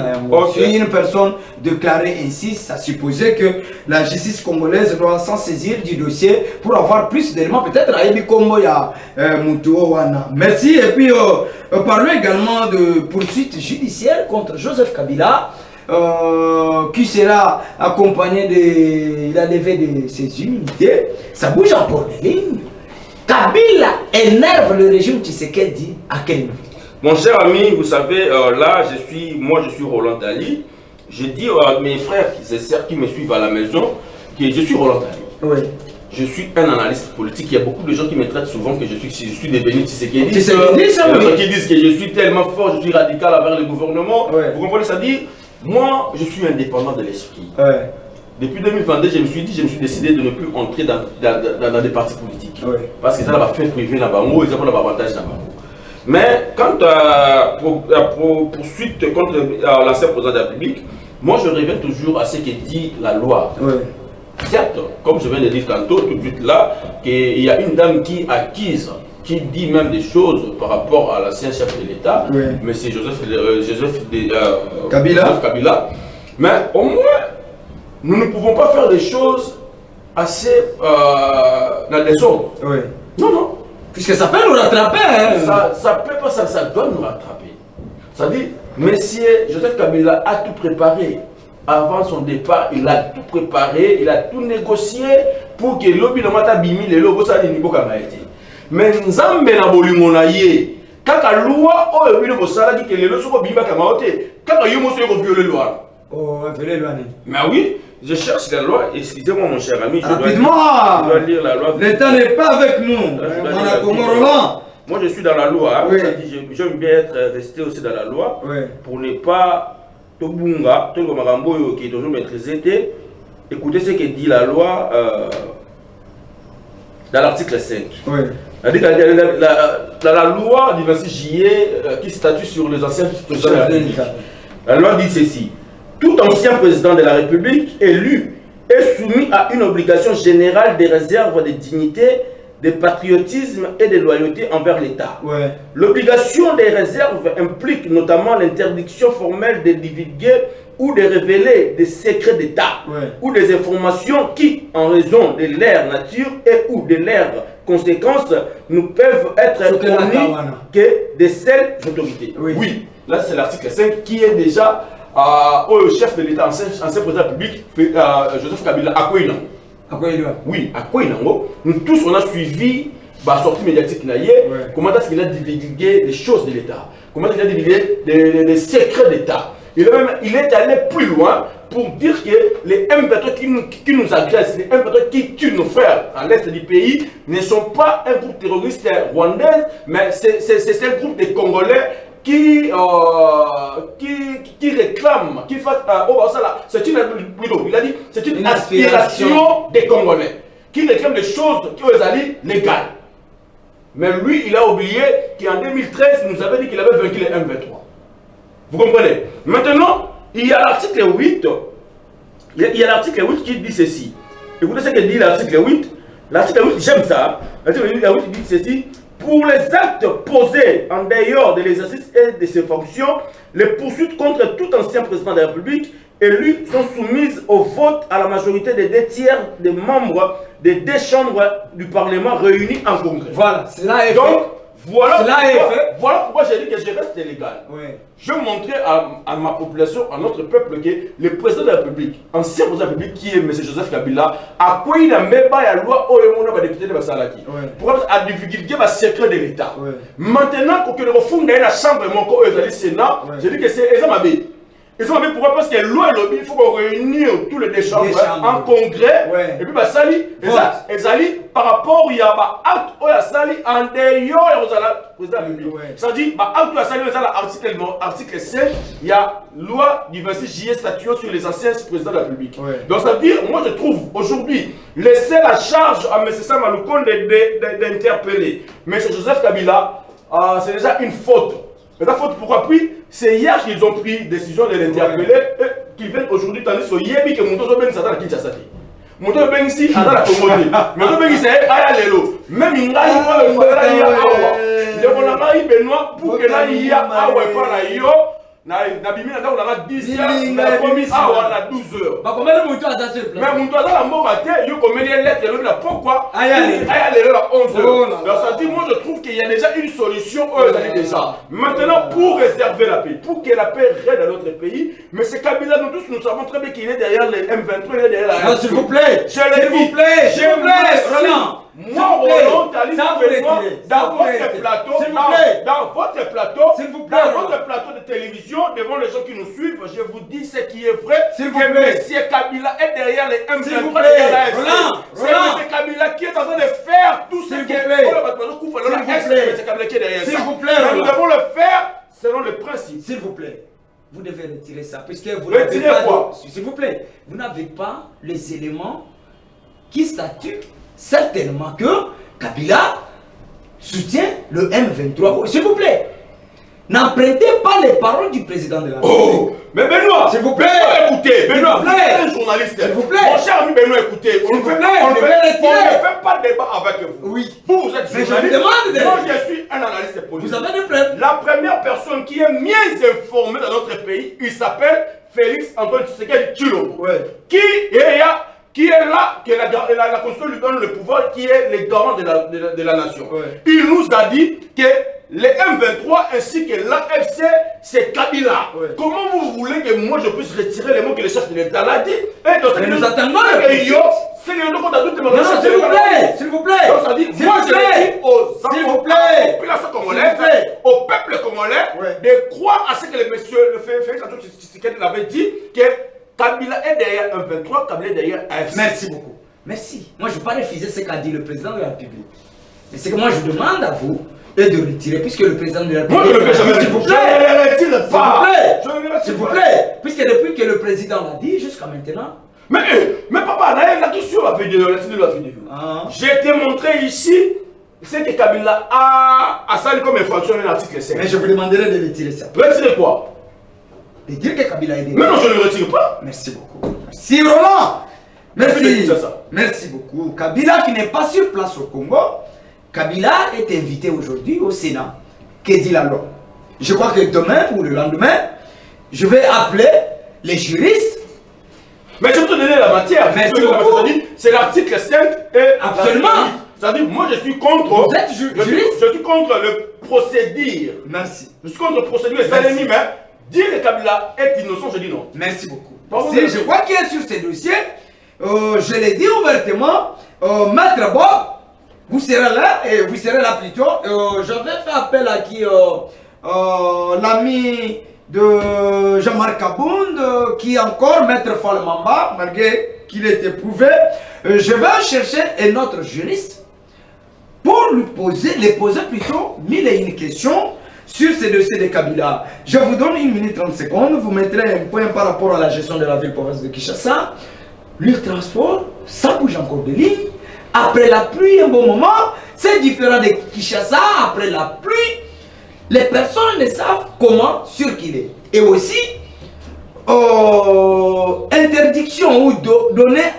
Si une personne déclarée ainsi, ça supposait que la justice congolaise doit s'en saisir du dossier pour avoir plus d'éléments. Peut-être à Ebi Kombo, il y a Wana. Merci. Et puis, parlons également de poursuite judiciaire contre Joseph Kabila. Qui sera accompagné de la levée de ses immunités. Ça bouge encore les lignes. Kabila énerve le régime Tshisekedi à quel niveau? Mon cher ami, vous savez, là, moi je suis Roland Dali. Je dis à mes frères qui me suivent à la maison que je suis Roland Dali. Oui. Je suis un analyste politique. Il y a beaucoup de gens qui me traitent souvent que je suis devenu Tshisekedi. Qui disent que je suis tellement fort, je suis radical envers le gouvernement. Ouais. Vous comprenez, ça dit, moi, je suis indépendant de l'esprit. Ouais. Depuis 2022, je me suis décidé de ne plus entrer dans des partis politiques. Ouais. Parce que ça va faire privé là-bas, ils ont l'avantage là-bas. Mais quant à la poursuite contre l'ancien président de la République, moi je reviens toujours à ce que dit la loi. Ouais. Certes, comme je viens de dire tantôt, tout de suite là, qu'il y a une dame qui acquise, qui dit même des choses par rapport à l'ancien chef de l'État, oui. M. Joseph Kabila. Mais au moins, nous ne pouvons pas faire des choses assez dans les ordres. Oui. Non, non. Puisque ça peut nous rattraper. Hein. Ça peut pas, ça doit nous rattraper. Ça dit, M. Joseph Kabila a tout préparé. Avant son départ, il a tout préparé, il a tout négocié pour que l'obi de mata bimi le lobo ça ni boka maïti. Mais nzambe na bolingo na ye, kaka loi o ebi le bosala ki le soko bimba kamaote, kaka yo mo so violer loi. Oh, violer loi. Mais oui, je cherche la loi, excusez-moi mon cher ami, rapidement, je dois lire la loi. L'État n'est pas avec nous. Moi je suis dans la loi, hein. Oui. J'aime bien être resté aussi dans la loi, oui. Pour ne pas Tobunga, tout le marambo qui est toujours maîtrisé. Écoutez ce que dit la loi dans l'article 5. Oui. La loi du 26 juillet qui statue sur les anciens présidents de la République. La loi dit ceci. Tout ancien président de la République élu est soumis à une obligation générale des réserves de dignité, de patriotisme et de loyauté envers l'État. Ouais. L'obligation des réserves implique notamment l'interdiction formelle de divulguer ou de révéler des secrets d'État, ouais, ou des informations qui, en raison de leur nature et ou de leurs conséquences, ne peuvent être connues que de celles autorités. Oui. Oui, là c'est l'article 5 qui est déjà au chef de l'État, ancien président de la République, Joseph Kabila, à quoi il en est. Oui, à quoi il en est. Nous tous, on a suivi la sortie médiatique, comment est-ce qu'il a divulgué les choses de l'État, comment il a divulgué les secrets d'État. Il est allé plus loin pour dire que les M23 qui nous agressent, les M23 qui tuent nos frères à l'est du pays, ne sont pas un groupe terroriste rwandais, mais c'est un groupe de Congolais qui réclame, qui fait, c'est une, il a dit, c'est une aspiration des Congolais, qui réclament des choses qui sont légales. Mais lui, il a oublié qu'en 2013, il nous avait dit qu'il avait vaincu les M23. Vous comprenez? Maintenant, il y a l'article 8. Il y a l'article 8 qui dit ceci. Écoutez ce que dit l'article 8. L'article 8, j'aime ça. L'article 8 dit ceci. Pour les actes posés en dehors de l'exercice et de ses fonctions, les poursuites contre tout ancien président de la République élu sont soumises au vote à la majorité des 2 tiers des membres des 2 chambres du Parlement réunis en congrès. Voilà, cela est donc, fait. Voilà pourquoi j'ai dit que je reste légal. Oui. Je montrais à ma population, à notre peuple, que le président de la République, ancien président de la République, qui est M. Joseph Kabila, a quoi il n'a même pas la loi où il a député de Basalaki. Pour a divulgué le secret de l'État. Maintenant, quand on refonde dans la chambre au Sénat, j'ai dit que c'est ma bête. Ils ont mis pourquoi? Parce que loi et lobby, il faut qu'on réunisse tous les 2 chambres en congrès. Ouais. Et puis, Sali, par rapport il y a un acte où il y a Sali en dehors du président de la République. Ça dit, acte où il y a Sali, article 5, il y a loi du 26 juillet statuant sur les anciens présidents de la République. Ouais. Donc, ça veut dire, moi je trouve aujourd'hui, laisser la charge à M. Samaloukonde d'interpeller M. Joseph Kabila, c'est déjà une faute. Mais la faute, pourquoi? Puis, c'est hier qu'ils ont pris décision de l'interpeller, qui viennent aujourd'hui, tandis que Yébi, que mon dos ben Satan qui Kinshasa. moto bengisi azala Congolais mais to bengisa aya lelo même ngai moi le fera ya awa le bonanga Benoît pour que na ya awa para yo na bimina ndako na 10h na commis awa na 12h ba combien de moto aza sur place mais moto azala mboka te yo combien de lettres là pourquoi aya lelo à 11h donc ça dit moi je trouve qu'il y a déjà une solution déjà maintenant pour réserver la paix pour que la paix règne dans notre pays mais c'est Kabila nous tous nous savons très bien qu'il est derrière les M23 il est derrière la s'il vous plaît s'il vous plaît Roland moi, Roland, dans votre plateau, dans votre plateau de télévision, devant les gens qui nous suivent, je vous dis ce qui est vrai, que M. Kabila est derrière les M23 de la FC. C'est M. Kabila qui est en train de faire tout ce qui est vrai. S'il vous plaît, nous devons le faire selon le principe. S'il vous plaît. Vous devez retirer ça, puisque vous n'avez pas, s'il vous plaît, vous n'avez pas les éléments qui statuent certainement que Kabila soutient le M23. S'il vous plaît, n'empruntez pas les paroles du président de la République. Oh, mais Benoît, s'il vous plaît, écoutez, Benoît, vous êtes un journaliste. S'il vous plaît, mon cher ami Benoît, écoutez, on ne fait pas de débat avec vous. Oui. Vous êtes journaliste. Mais je vous demande moi, je suis un analyste politique. Vous avez des preuves. La première personne qui est mieux informée dans notre pays, il s'appelle Félix Antoine Tshisekedi Tshilombo. Ouais. Qui est là, que la Constitution lui donne le pouvoir, qui est le garant de la nation. Ouais. Il nous a dit que les M23 ainsi que l'AFC, c'est Kabila. Ouais. Comment vous voulez que moi je puisse retirer les mots que le chef de l'État l'a dit? Mais nous attendons le s'il vous plaît, donc ça dit, moi je le dis aux populations congolaises, au peuple congolais, de croire à ce que le monsieur Félix Antoine Tshisekedi l'avait dit, que Kabila est derrière un 23, Kabila est derrière AFC. Merci beaucoup. Merci. Moi, je ne vais pas refuser ce qu'a dit le président de la République. Mais c'est que moi, je demande à vous de retirer, puisque le président de la République... Moi, je ne le fais jamais. S'il vous plaît. Je ne le retire pas. S'il vous plaît. Puisque depuis que le président l'a dit, jusqu'à maintenant... Mais papa, la question la vidéo, la vidéo. J'ai été montré ici ce que Kabila a sali comme infraction dans l'article 5. Mais je vous demanderai de retirer ça. Retirer quoi? De dire que Kabila est Mais non, je ne le retire pas. Merci beaucoup. Merci Roland. Merci. Ça. Merci beaucoup. Kabila qui n'est pas sur place au Congo, Kabila est invité aujourd'hui au Sénat. Que dit la loi? Je crois que demain ou le lendemain, je vais appeler les juristes. Mais je vais te donner la matière. C'est l'article 5 et absolument. C'est-à-dire, moi je suis contre. Vous êtes juriste? Je suis contre le procédure. Merci. Je suis contre le procédure. Mais dire que Kabila est innocent, je dis non. Merci beaucoup. Je crois qu'il est sur ces dossiers. Je l'ai dit ouvertement. Maître Bob, vous serez là et vous serez là plutôt. Je vais faire appel à qui l'ami de Jean-Marc Abound, qui est encore Maître Falmamba, malgré qu'il ait éprouvé. Je vais chercher un autre juriste pour lui poser plutôt 1001 questions sur ces dossiers de Kabila. Je vous donne 1 minute 30 secondes, vous mettrez un point par rapport à la gestion de la ville-province de Kinshasa. Le transport, ça bouge encore de ligne. Après la pluie, un bon moment, c'est différent de Kinshasa. Après la pluie, les personnes ne savent comment circuler. Et aussi, interdiction ou donner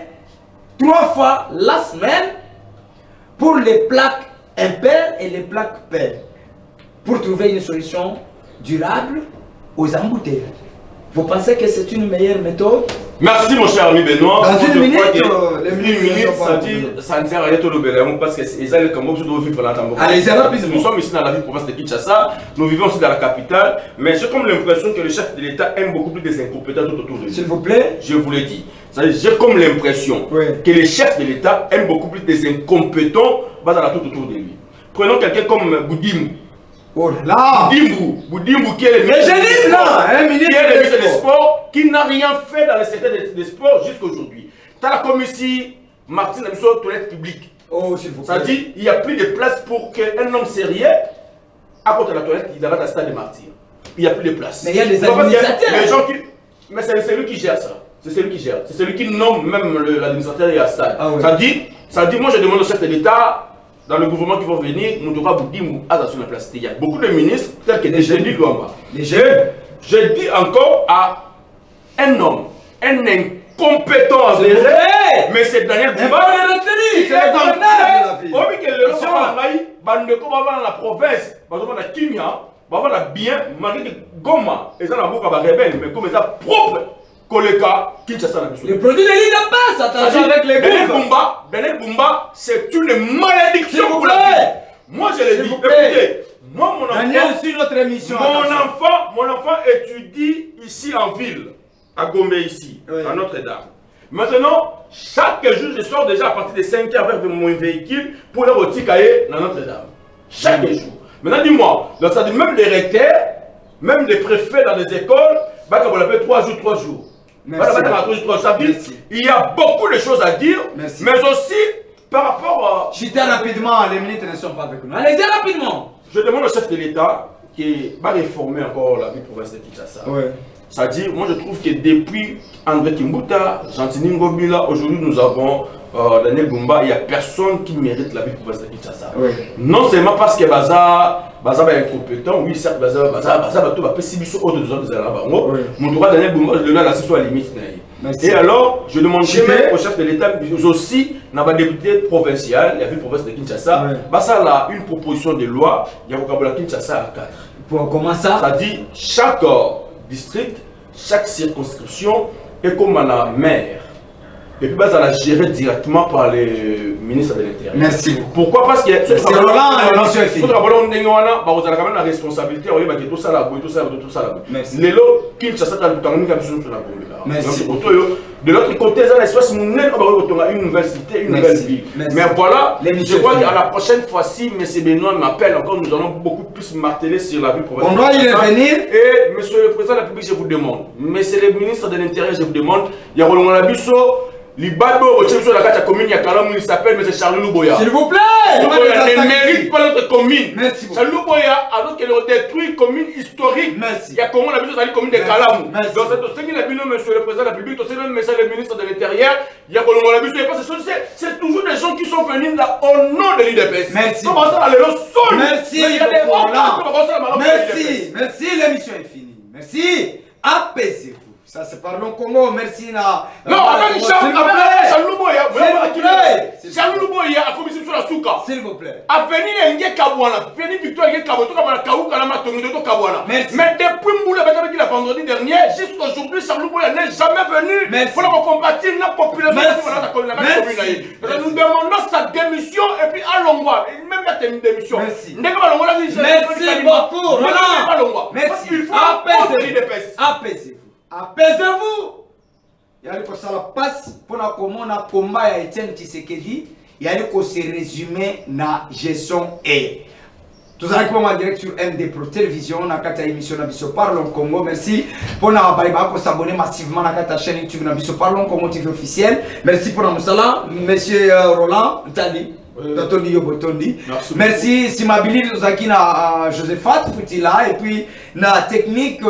3 fois la semaine pour les plaques impaires et les plaques paires, pour trouver une solution durable aux embouteillages. Vous pensez que c'est une meilleure méthode? Merci mon cher ami Benoît. Dans une minute, ça ne sert à rien tout le parce que les allées comme vous vivre là. Allez, nous sommes ici dans la ville province de Kinshasa, nous vivons aussi dans la capitale, mais j'ai comme l'impression que le chef de l'État aime beaucoup plus des incompétents tout autour de lui. S'il vous plaît. Je vous l'ai dit. J'ai comme l'impression que le chef de l'État aime beaucoup plus des incompétents tout autour de lui. Prenons quelqu'un comme Boudimou. Oh là, Boudimou qui est le ministre des Sports, qui n'a rien fait dans le secteur des sports jusqu'à aujourd'hui. Tu as la commission Martine Abisso, toilette publique. Oh, s'il vous plaît. Ça dit, il n'y a plus de place pour qu'un homme sérieux, à côté de la toilette, il va dans le stade de martyrs. Il n'y a plus de place. Mais il y a des administrateurs. Mais c'est celui qui gère ça. C'est celui qui gère. C'est celui qui nomme même l'administrateur et à stade. Ah, oui. Ça dit, moi je demande au chef de l'État, dans le gouvernement qui va venir, nous devons vous dire sur la place. Il y a beaucoup de ministres, tels que Denis Luamba. Je dis encore à un homme, un compétent à gérer, mais c'est Daniel Bumba. C'est le gouverneur de la ville. La province, la Kimia, la bien, malgré que Goma, ils ont la boucle à rebelle, mais comme ils ont propre, Koleka, Kinshasa. Le produit de l'île de passe, attention avec les Daniel Bumba, c'est une malédiction pour la ville. Moi, je l'ai dit, écoutez, moi, mon enfant, Daniel, sur notre émission, mon enfant étudie ici en ville, à Gombe ici, à Notre-Dame. Maintenant, chaque jour, je sors déjà à partir de 5 heures avec mon véhicule pour aller au Tikaye dans Notre-Dame. Chaque jour. Maintenant, dis-moi, ça dit même les recteurs, même les préfets dans les écoles, on l'appelle 3 jours. Il y a beaucoup de choses à dire, mais aussi par rapport à... Chita rapidement, les minutes ne sont pas avec nous. Allez-y rapidement. Je demande au chef de l'État qui va réformer encore la ville provinciale de Kinshasa. C'est-à-dire, moi je trouve que depuis André Kimbuta, Gentini Ngobila, aujourd'hui nous avons Daniel Bumba, il n'y a personne qui mérite la ville provinciale de Kinshasa. Non seulement parce que Baza est incompétent, oui, certes, Baza va si biso autre des autres mon droit Daniel Bumba, je le donne à la situation limite. Et alors, je demande au chef de l'État, aussi, dans la député provinciale, la ville provinciale de Kinshasa, ça a une proposition de loi, il y a Kinshasa à 4. Comment ça? Ça dit chaque district, chaque circonscription est comme un maire. Et puis, ça la géré directement par les ministres de l'Intérieur. Merci. Pourquoi? Parce que c'est Roland, l'émission est finie. Vous avez quand même la responsabilité, vous avez tout ça là, tout ça. Les lots, Kinshasa, tu as sur la Merci. De l'autre côté, il y a une université, une nouvelle ville. Mais voilà, je crois qu'à la prochaine fois-ci, M. Benoît m'appelle encore, nous allons beaucoup plus marteler sur la ville provinciale. On doit y revenir. Et Monsieur le Président de la République, je vous demande, Monsieur le ministre de l'Intérieur, je vous demande, il y a Roland Labisso, Libabo, au la carte commune, il y a Kalam, il s'appelle M. Charles Louboya. S'il vous plaît! Louboya ne mérite pas notre commune. Merci. Charles Louboya, alors qu'elle a détruit une commune historique. Merci. Il y a comment la la commune de Kalam. Donc, c'est ce qu'il a dit, Monsieur le Président de la République, c'est le message du ministre de l'Intérieur. Il y a Roland Labisso, c'est toujours des gens qui sont venus là au nom de l'IDPS. Merci. Merci. Merci. Merci, l'émission est finie. Merci. Apaisez-vous. Ça c'est Parlons Congo, merci na. Non, avec Charles Louboya, Charles Louboya a commis sur la souka. S'il vous plaît. A venu Nge Kabwana, venu Victoire Nge Kabwana, Kaouka Lama Tongo Kabwana. Mais depuis Moula Bakabaki la vendredi dernier, jusqu'à aujourd'hui, Charles Louboya n'est jamais venu pour combattre la population de la commune. Nous demandons sa démission et puis à Longwa, même la démission. Merci. Merci beaucoup, Roland. Merci. Apaisez-vous. Apaisez-vous. Il y a la passe pour la commune combat ya Etienne Tshisekedi. Il y a se résumer na gestion et tout ça en direct sur MD Pro Télévision na kata émission na biso Parlons Congo. Merci pour na baiba ko s'abonner massivement na kata chaîne YouTube na biso Parlons Congo TV officiel. Merci pour la musala monsieur Roland Ntali. Merci Simabili Zaki na Josephat Futila et puis na technique